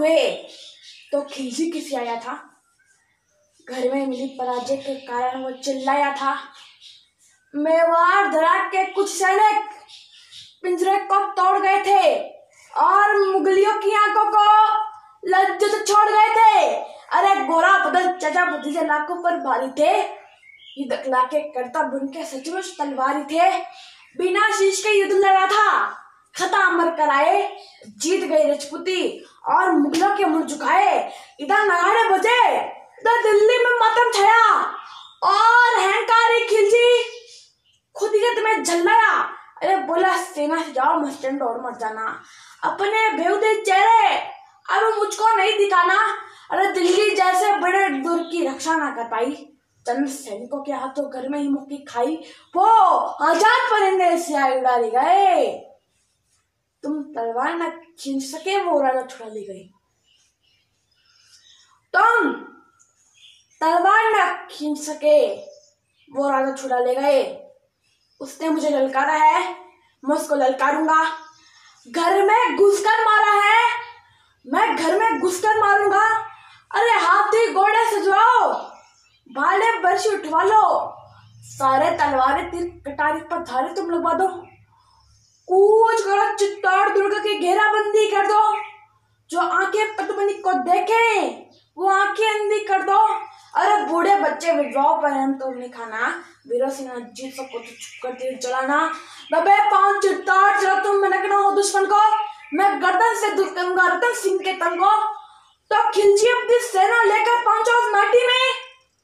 हुए तो खिलजी किसी आया था। घर में मिली पराजय के कारण वो चिल्लाया था। मेवाड़ दरार के कुछ सैनिक पिंजरे को तोड़ गए थे और मुगलियों की आंखों को लज्जत छोड़ गए थे। अरे गोरा बदल चचा भतीजे लाखों पर भारी थे, ये दखला के करता बुन के सचमुच तलवारी थे। बिना शीश के युद्ध लड़ा था, खता अमर कराए, जीत गई राजपूती और मुगलों के मुंह झुकाए। इधर नगाड़े बजे, इधर दिल्ली में मातम छाया और अहंकारी खिलजी खुद ही तुम्हें झल्लाया। अरे बोला सेना से जाओ, मस्टैंड और मत जाना, अपने बेहुदे चेहरे अब मुझको नहीं दिखाना। अरे दिल्ली जैसे बड़े दुर्ग की रक्षा ना कर पाई, चंद सैनिकों के हाथों घर में ही मुक्की खाई, वो आजाद परिंदे से उड़ा गए। तुम तलवार न खींच सके, वो राजा छुड़ा ली गई। तुम तलवार न खींच सके, वो राजा छुड़ा ले गए। उसने मुझे ललकारा है, मैं उसको ललकारूंगा। घर में घुसकर मारा है, मैं घर में घुसकर मारूंगा। अरे हाथी घोड़े सजवाओ, भाले बर्शी उठवा लो, सारे तलवारें तीर कटारी पर धारे तुम लगवा दो। कूच करो, चित्तौड़ दुर्ग की घेराबंदी कर दो। जो आंखें पद्मिनी को देखे वो आंखें अंधी कर दो। अरे बूढ़े बच्चे विधवाओं पर हम तो नहीं खाना, वीरों सिंह जीत सबको तो चुप कर तीर चलाना। दबे पांव चित्तौड़ चलो, तुम में नगना हो दुश्मन को, मैं गर्दन से दूर करूंगा रतन सिंह के तन को। तो खिलजी अपनी सेना लेकर पहुंचा उस माटी में,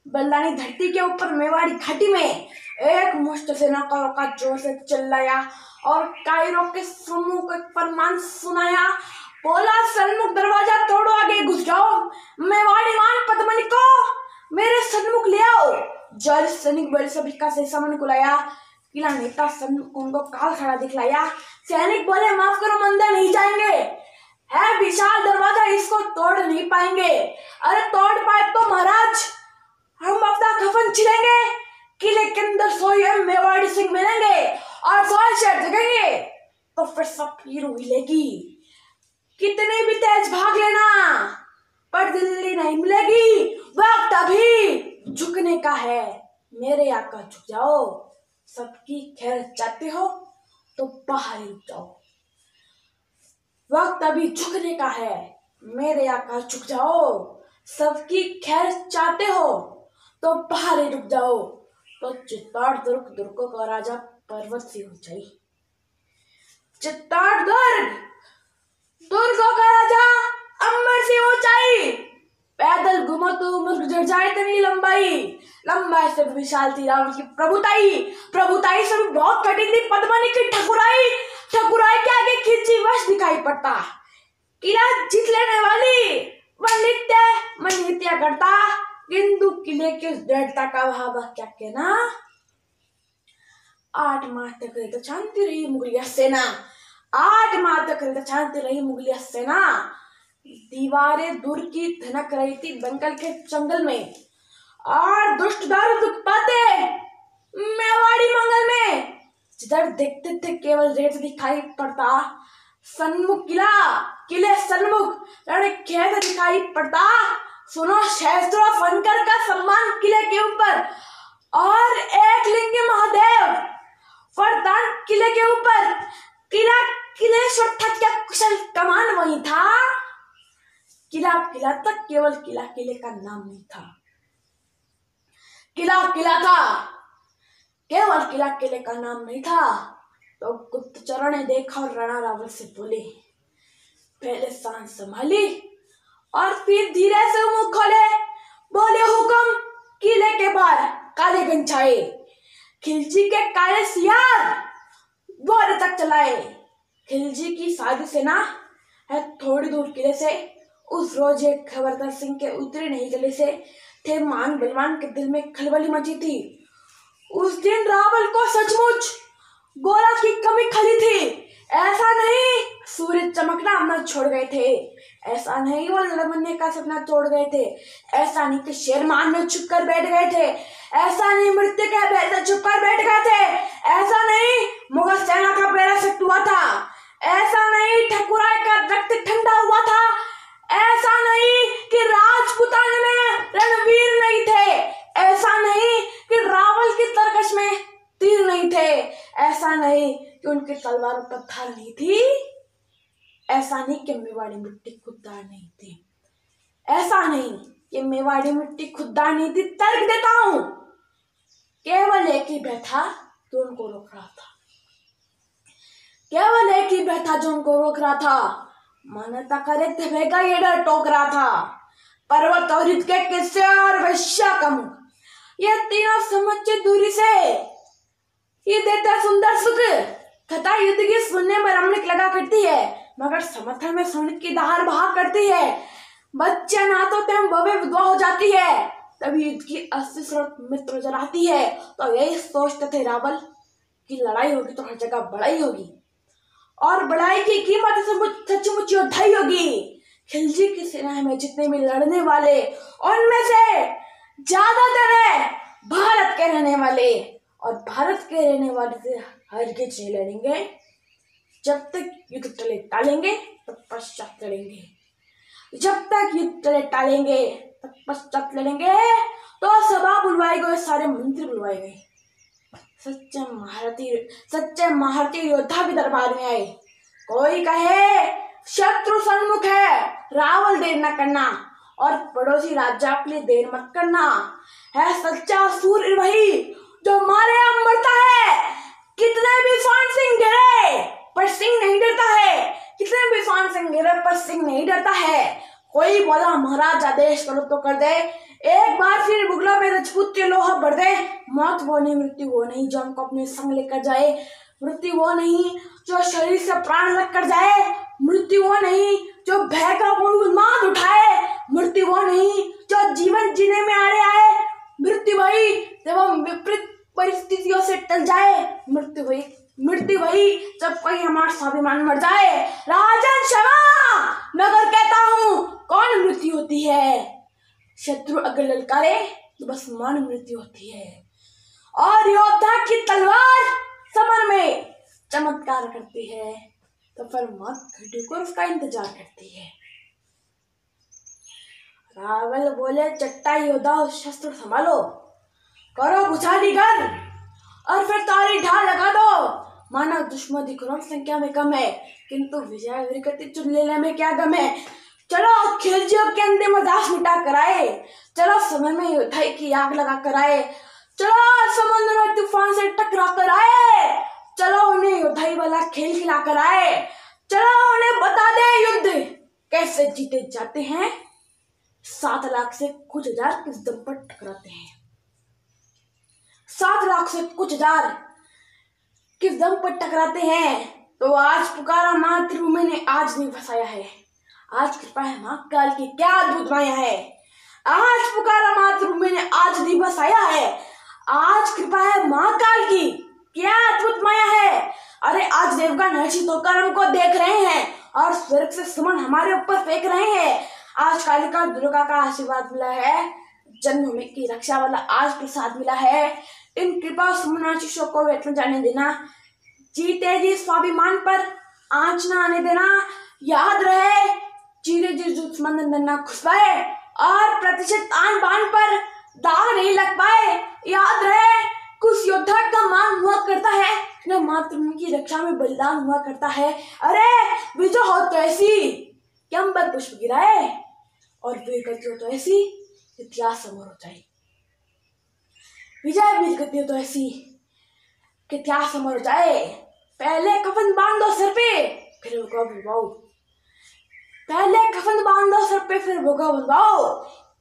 बल्लानी धरती के ऊपर मेवाड़ी घाटी में। एक मुश्त सेना का रोका जोर से चिल्लाया और कायरों के समूह को फरमान सुनाया। बोला सन्मुख दरवाजा तोड़ो, आगे घुस जाओ, मेवाड़ी मान पद्मनी को मेरे सन्मुख ले आओ। जज सैनिक बड़े सभी का से सामने को लाया, किला नेता सन्मुख उनको काल खड़ा दिखलाया। सैनिक बोले माफ करो, मंदिर नहीं जाएंगे, है विशाल दरवाजा, इसको तोड़ नहीं पाएंगे। अरे तोड़ पाए तो महाराज हम अपना कफन छिलेंगे, किले के अंदर सोए मेवाड़ी सिंह मिलेंगे और सोए शेर जगेंगे, तो फिर सब हीरो हिलेगी। कितने भी तेज भाग लेना, पर दिल्ली नहीं मिलेगी। वक्त अभी झुकने का है, मेरे आका झुक जाओ। सबकी खैर चाहते हो तो बाहर ही जाओ। वक्त अभी झुकने का है, मेरे आका झुक जाओ। सबकी खैर चाहते हो तो बाहर ही रुक जाओ। तो चित्तौड़ दुर्ग का राजा पर्वत सी ऊंचाई, चित्तौड़ दुर्गों का राजा अंबर सी ऊंचाई। पैदल घुमो तो उम्र गुजर जाए इतनी लंबाई से विशाल थी रावण की प्रभुताई से बहुत कठिन थी पद्मनी की ठकुराई के आगे खिलजी वश दिखाई पड़ता। किला जीत लेने वाली वह नित्य करता, किंतु किले की दृढ़ता का भाव क्या कहना। 8 माह तक तो शांति रही मुगलिया सेना, 8 माह तक शांति रही मुगलिया सेना। दीवारें दूर की धनक रही थी दंगल के जंगल में, और दुष्ट दारू दुख पाते मेवाड़ी मंगल में। जिधर देखते थे केवल रेत दिखाई पड़ता, सन्मुख किले सन्मुख रणखेत दिखाई पड़ता। सुनो शस्त्रों फनकर का सम्मान किले के ऊपर, और एक लिंग महादेव वरदान किले के ऊपर। किलेश्वर था क्या कुशल कमान वही था, किला तक केवल किले का नाम नहीं था। किला था, केवल किले का नाम नहीं था। तो गुप्तचरों ने देखा और राणा रावल से बोले, पहले सांस संभाली और फिर धीरे से मुंह खोले। बोले हुक्म, किले के बाहर काले गंछाए, खिलजी के काले सियार द्वार तक चलाए। खिलजी की साधी सेना है थोड़ी दूर किले से। उस रोज एक खबरदार सिंह के उतरे नहीं गले से थे मान बलवान के दिल में खलबली मची थी। उस दिन रावल को सचमुच गोरा की कमी खली थी। ऐसा नहीं सूरज चमकना न छोड़ गए थे, ऐसा नहीं वो लड़मने का सपना तोड़ गए थे, ऐसा नहीं कि शेरमान में छुप कर बैठ गए थे, ऐसा नहीं मृत्यु के भय से छुप कर बैठ गए थे, ऐसा नहीं मुगल सेना का पैरा सख्त हुआ था, ऐसा नहीं ठकुराई का रक्त ठंडा हुआ था, ऐसा नहीं कि राजपूताने में रणवीर नहीं थे, ऐसा नहीं कि रावल की तरकश में तीर नहीं थे, ऐसा नहीं कि उनकी तलवार पर धार नहीं थी, ऐसा नहीं कि मेवाड़ी मिट्टी खुददार नहीं थी, ऐसा नहीं कि मेवाड़ी मिट्टी खुददार नहीं थी। तर्क देता हूं, केवल एक ही भय था जो उनको रोक रहा था, केवल एक ही भय था जो उनको रोक रहा था। मान्यता करे थे भय का ये डर टोक रहा था। पर्वत और युद्ध के किस्से और वैश्या का मुख, ये तीनों समुचित दूरी से ये देता सुंदर सुख। कथा युद्ध की सुनने में रमणीक लगा करती है, मगर समर्थन में संगीत की दहाड़ बहा करती है। बच्चे नातो तेम भव्य विधवा हो जाती है, तभी युद्ध की असली स्रोत मित्र नजर आती है। तो यही सोचते थे रावल की लड़ाई होगी तो हर जगह बड़ाई होगी, और बड़ाई की कीमत सचमुच योद्धाई होगी। खिलजी की सेना में जितने भी लड़ने वाले, उनमें से ज्यादातर भारत के रहने वाले, और भारत के रहने वाले से हरगिज नहीं लड़ेंगे। जब तक युद्ध टले टालेंगे तब पश्चात लड़ेंगे, जब तक युद्ध टले टालेंगे तब पश्चात लड़ेंगे। तो सभा बुलवाई गए, सारे मंत्री बुलवाए गए, सच्चे महारथी योद्धा भी दरबार में आए। कोई कहे शत्रु सन्मुख है, रावल देर न करना, और पड़ोसी राजा के लिए देर मत करना। है सच्चा सूर्य वही जो मारे अब मरता है। कितने भी स्वान सिंह गिरे पर सिंह नहीं डरता है, कितने भी स्वान सिंह गिरे पर सिंह नहीं डरता है। कोई बोला महाराज आदेश करो तो कर दे, एक बार फिर बुगला में राजपूत के लोहा भर दे। मौत वो नहीं, मृत्यु वो नहीं जो हमको अपने संग लेकर जाए, मृत्यु वो नहीं जो शरीर से प्राण लग कर जाए, मृत्यु वो नहीं जो भय का उन्माद उठाए, मृत्यु वो नहीं जो जीवन जीने में आड़े आए, मृत्यु वही जब हम विपरीत परिस्थितियों से टल जाए, मृत्यु वही जब कोई हमारा स्वाभिमान मर जाए। राजन क्षमा मगर कहता हूं कौन मृत्यु होती है? शत्रु अगर ललकारे तो बस मौन मृत्यु होती है, और योद्धा की तलवार समर में चमत्कार करती है, तो फिर मौत घड़ी को उसका इंतजार करती है। रावल बोले चट्टा योद्धा शस्त्र संभालो, करो कुचालीगर और फिर तारी ढाल लगा दो। माना दुश्मन दिखरों संख्या में कम है, किंतु विजय विरगति चुन लेने में क्या गम है। चलो खिलजियों के अंतिम अरदास मिटा कराए, चलो समय में योद्धाई की आग लगा कराए, चलो समुद्र में तूफान से टकरा कर आए, चलो उन्हें योद्धाई वाला खेल खिला कर आए, चलो उन्हें बता दे युद्ध कैसे जीते जाते हैं। 7 लाख से कुछ हजार किस दम पर टकराते हैं, 7 लाख से कुछ हजार किस दम पर टकराते हैं। तो आज पुकारा मातृभूमि ने आज नहीं फंसाया है, आज कृपा है मां काल की क्या अद्भुत माया है। आज पुकारा मातृभूमि ने आज नहीं फंसाया है, आज कृपा है मां काल की क्या अद्भुत माया है। अरे आज देवगण हर्षित होकर हमको देख रहे हैं और स्वर्ग से सुमन हमारे ऊपर फेंक रहे हैं। आज कालिका दुर्गा का आशीर्वाद मिला है, जन्मभूमि की रक्षा वाला आज प्रसाद मिला है। इन कृपा सुमन आशीषों को व्यर्थ न जाने देना, जीते जी स्वाभिमान पर आंच न आने देना। याद रहे चीरे जी दुश्मन न खुशवाए और प्रतिशत आन बान पर दाग नहीं लग पाए। याद रहे कुछ योद्धा का मान हुआ करता है न मातृभूमि की रक्षा में बलिदान हुआ करता है। अरे विजय हो तो ऐसी कि अंबर पुष्प गिराए, और वीर गति हो तो ऐसी इतिहास अमर हो जाए। विजय वीर गति हो तो ऐसी कि इतिहास अमर हो जाए। पहले कफन बांध दो सर पे फिर भोगा बनवाओ, पहले कफन बांध दो सर पे फिर भोगा बनवाओ।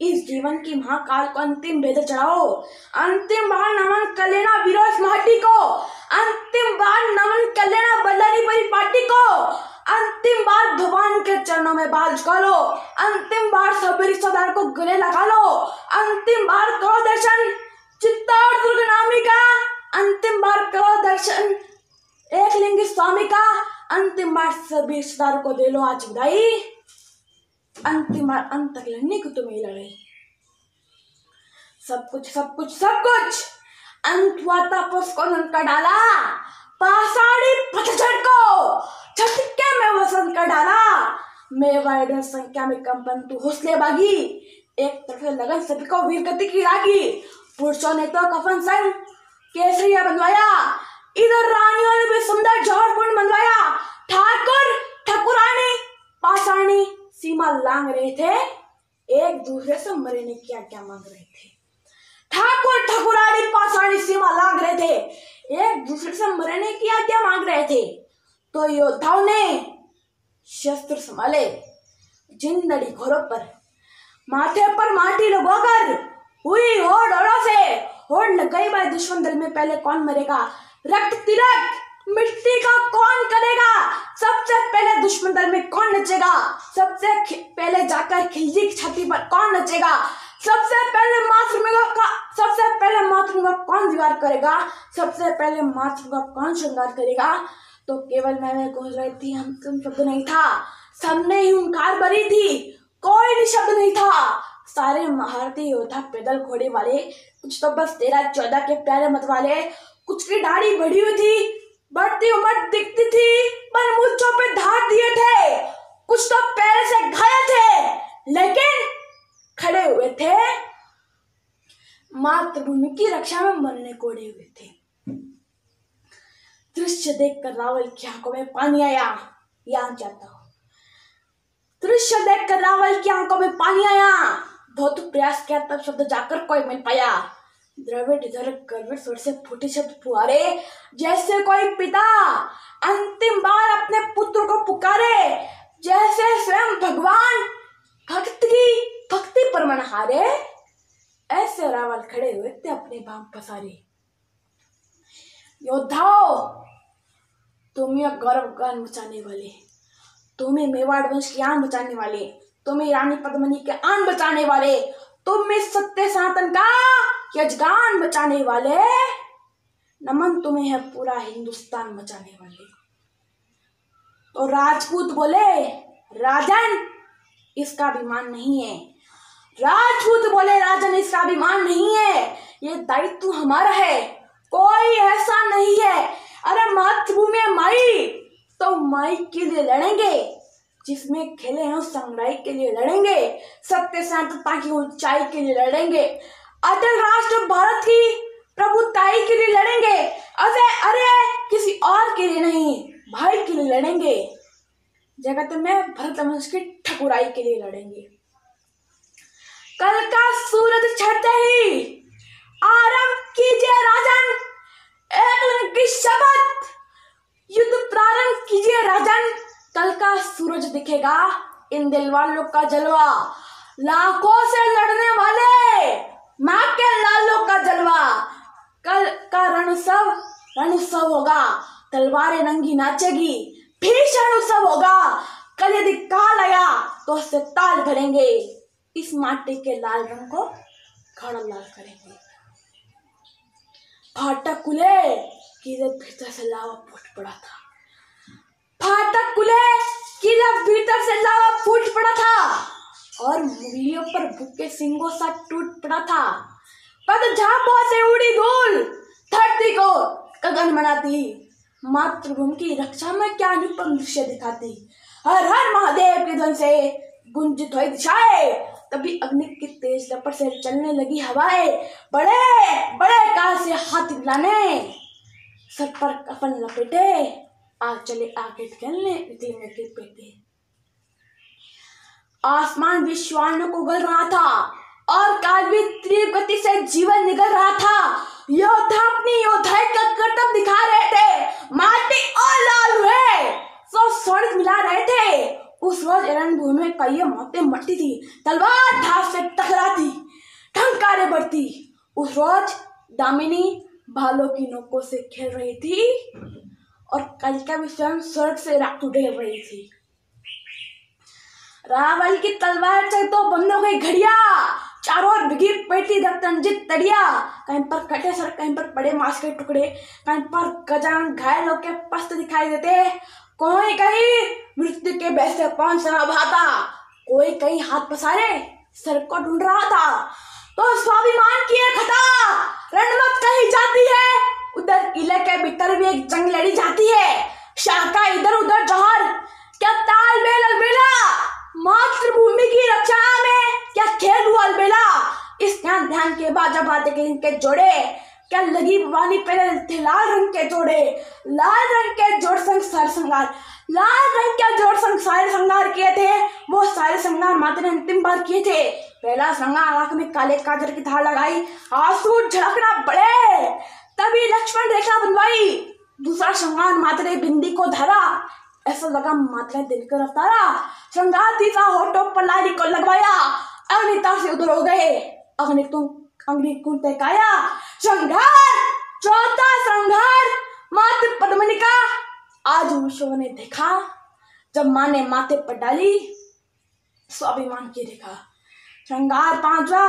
इस जीवन की महाकाल को अंतिम भेद चढ़ाओ, अंतिम बार नमन कर लेना वीरों इस माटी को, अंतिम बार नमन कर लेना बल्लारी परी पार्टी को, अंतिम बार भगवान के चरणों में बाल झुका लो, अंतिम बार सभी रिश्तेदार को गले लगा लो, अंतिम बार करो दर्शन चित्तौड़ दुर्ग नामी का, अंतिम बार करो दर्शन एक लिंगी स्वामी का, अंतिम बार सभी रिश्तेदारों को दे लो आज बधाई, अंतिम बार अंत तक लड़ने को तुम्हें लड़ाई। सब कुछ अंत हुआ तपस को नंद का डाला, पाषाणी पतझड़ को झटके में वसंत का डाला। मेवाड़ संख्या में कम परंतु हौसले बागी, एक तरफ लगन सभी को वीर गति की रागी। पुरुषों ने तो कफन संग केसरिया बनवाया, इधर रानियों ने भी सुंदर जौहर कुंड बनवाया। ठाकुर ठाकुरानी पाषाणी सीमा लांग रहे थे, एक दूसरे से मरने की आज्ञा मांग रहे थे। ठाकुर ठाकुरानी पाषाणी सीमा लांग रहे थे, एक दूसरे से मरने की आज्ञा मांग रहे थे। तो योद्धाओं ने शस्त्र संभाले, जिंदड़ी घोड़ों पर, माथे पर माटी लगवाकर हुई होड़ से होड़ लग गई भाई दुश्मन दल में। पहले कौन मरेगा, रक्त तिलक मिट्टी का कौन करेगा, सबसे पहले दुश्मन दल में कौन नचेगा, सबसे पहले जाकर खिलजी की छाती पर कौन नचेगा, सबसे पहले मातृभूमि का कौन दीवार करेगा, सबसे पहले मातृभूमि का कौन श्रृंगार करेगा। तो केवल मैं गूंज रही थी, हम तुम शब्द नहीं था, सबने ही हुंकार भरी थी, कोई भी शब्द नहीं था। सारे महारथी योद्धा पैदल घोड़े वाले, कुछ तो बस 13-14 के प्यारे मत वाले, कुछ की दाढ़ी बढ़ी हुई थी, बढ़ती उम्र दिखती थी, पर मूंछों पे धार दिए थे, कुछ तो पैर से घायल थे, लेकिन खड़े हुए थे, मातृभूमि की रक्षा में मरने को अड़े हुए थे। दृश्य देखकर रावल की आंखों में पानी आया, यहाँ चाहता हूं। दृश्य देखकर रावल की आंखों में पानी आया, बहुत प्रयास किया तब शब्द जाकर कोई मिल पाया। द्रविड़ इधर गर्वित स्वर से फूटे शब्द फुहारे, जैसे कोई पिता अंतिम बार अपने पुत्र को पुकारे, जैसे स्वयं भगवान भक्ति पर मन हारे। ऐसे रावल खड़े हुए थे अपने बाम पसारे। योद्धाओं, तुम ये गौरव गान मचाने वाले, तुम्हें मेवाड़ वंश की आन बचाने वाले, तुम्हें रानी पद्मिनी के आन बचाने वाले, तुम इस सत्य सनातन का यजगान बचाने वाले, नमन तुम्हें है पूरा हिंदुस्तान बचाने वाले। तो राजपूत बोले, राजन इसका अभिमान नहीं है। राजपूत बोले, राजन इसका अभिमान नहीं है, ये दायित्व हमारा है, कोई ऐसा नहीं है। अरे मातृभूमि माई, तो माई के लिए लड़ेंगे, जिसमें खेले हैं उस संग्राही के लिए लड़ेंगे, सत्य शांतता की ऊंचाई के लिए लड़ेंगे, अटल राष्ट्र भारत की प्रभुताई के लिए लड़ेंगे। अरे किसी और के लिए नहीं, भाई के लिए लड़ेंगे, जगत में भरत वंश की ठकुराई के लिए लड़ेंगे। कल का सूरज चढ़ते ही आरंभ कीजिए राजन, एक की शपथ, युद्ध प्रारंभ कीजिए राजन। कल का सूरज दिखेगा, इन दिलवालों का जलवा, लाखों से लड़ने वाले माँ के लालों का जलवा। कल का रणोत्सव होगा, तलवारें नंगी नाचेगी, भीषण उत्सव होगा। कल यदि काल आया तो उससे ताल भरेंगे, इस माटी के लाल रंग को खड़ा लाल करेंगे। फाटक खुले कि भीतर से लावा फूट पड़ा था, फाटक खुले कि भीतर से लावा फूट पड़ा था, और मुगलियों पर भूखे सिंगों सा टूट पड़ा था। पद झापों से उड़ी धूल धरती को गगन बनाती, मातृभूमि की रक्षा में क्या अनुपम दृश्य दिखाती। हर हर महादेव के ध्वनि से गुंजित हुई दिशाएं, तभी अग्नि की तेज लपट से चलने लगी हवाएं। बड़े बड़े काल से हाथ मिलाने, सर पर कफन लपेटे, आ चले आगे खेलने में के पेटे। आसमान भी श्वानों को गल रहा था, और काल भी तीव्र गति से जीवन निगल रहा था। योद्धा अपनी योद्धाई का कर्तव्य दिखा रहे थे, माटी और लाल हुए सब स्वर्ण मिला रहे थे। उस रोज रणभूमि में कई मौतें मरती थी, तलवार धार से टकराती, ठंकारे बढ़ती। उस रोज दामिनी भालों की नोकों से खेल रही थी, और कालिका भी स्वयं स्वर्ग से रात उड़ेल रही थी। रावल की तलवार से तो बंद हो गई घड़िया, चारों ओर बिगी पेटी रक्तरंजित तड़िया, कहीं पर कटे सर, कहीं पर पड़े मांस के टुकड़े, कहीं पर गजानन घायल होकर पस्त दिखाई देते। कोई कहीं मृत्यु के भय से पांव सना भाता, कोई कहीं हाथ पसारे सर को ढूंढ रहा था। तो स्वाभिमान की एक खता रणमत कही जाती है, उधर किले के भीतर भी एक जंग लड़ी जाती है। शाखा इधर उधर जौहर, क्या तालमेल अलबेला, मातृभूमि की रक्षा में क्या खेल हुआ अलबेला। इस ध्यान के बाद जब बातें के जोड़े, क्या लगी वानी पहले थे लाल रंग के जोड़े, लाल रंग के जोड़ संग सारे श्रृंगार, लाल रंग के जोड़ संग सारे श्रृंगार किए थे। वो सारे श्रृंगार माता ने अंतिम बार किए थे। पहला श्रृंगार आंख में काले काजल की धार लगाई, आंसू झलकना पड़े, तभी लक्ष्मण रेखा बनवाई। दूसरा श्रृंगार माता ने बिंदी को धरा, ऐसा लगा माता ने दिल कर अवतारा। श्रृंगार तीसरा होठों पर लाली को लगवाया, अग्निता से उधर हो गए, अग्निकुंड तकाया। श्रृंगार चौथा श्रृंगार माते पद्मिनी का आज विश्व ने देखा। जब माँ ने माथे पर डाली स्वाभिमान की रेखा। श्रृंगार पांचवा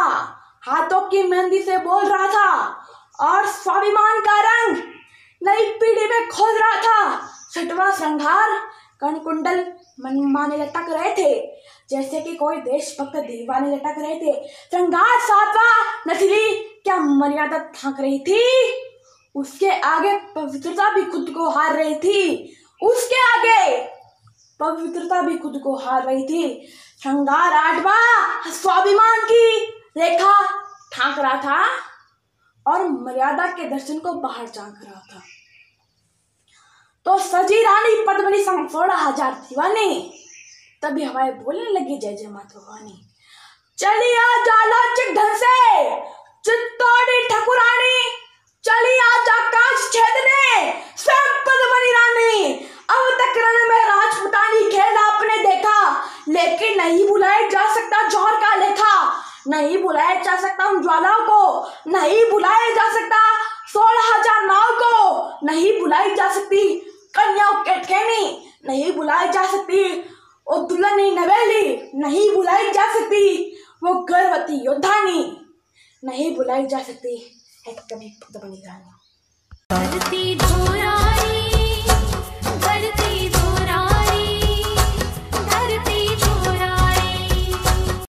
हाथों की मेहंदी से बोल रहा था और स्वाभिमान का रंग नई पीढ़ी में खोज रहा था। छठवां श्रृंगार कर्णकुंडल माने लटक रहे थे, जैसे कि कोई देशभक्त दीवाने लटक रहे थे। श्रृंगार सातवां नथली क्या मर्यादा थाक रही थी, उसके आगे पवित्रता भी खुद को हार रही थी, उसके आगे पवित्रता भी खुद को हार रही थी। श्रृंगार आठवां स्वाभिमान की रेखा ठाक रहा था और मर्यादा के दर्शन को बाहर झांक रहा था। तो सजी रानी पद्मिनी संग 16,000 दीवाने, तभी हवाएं बोलने लगी जय जय माता भवानी। चलिया जालोचिक ढंग से चित्तौड़ी ठकुरानी, चलिया आकाश छेदने स्वयं पद्मिनी रानी। अब तक रण में राजपुतानी खेल आपने देखा, लेकिन नहीं भुलाया जा सकता जौहर का लेखा, नहीं भुलाया जा सकता उन ज्वालाओं को, नहीं भुलाया जा सकता 16,000 नाव को, नहीं भुलाई जा सकती कन्याओं के खेमी, नहीं भुलाई जा सकती वो दुल्हनी नवेली, नहीं भुलाई जा सकती वो गर्भवती योद्धानी, नहीं भुलाई जा सकती है कभी पद्मिनी रानी।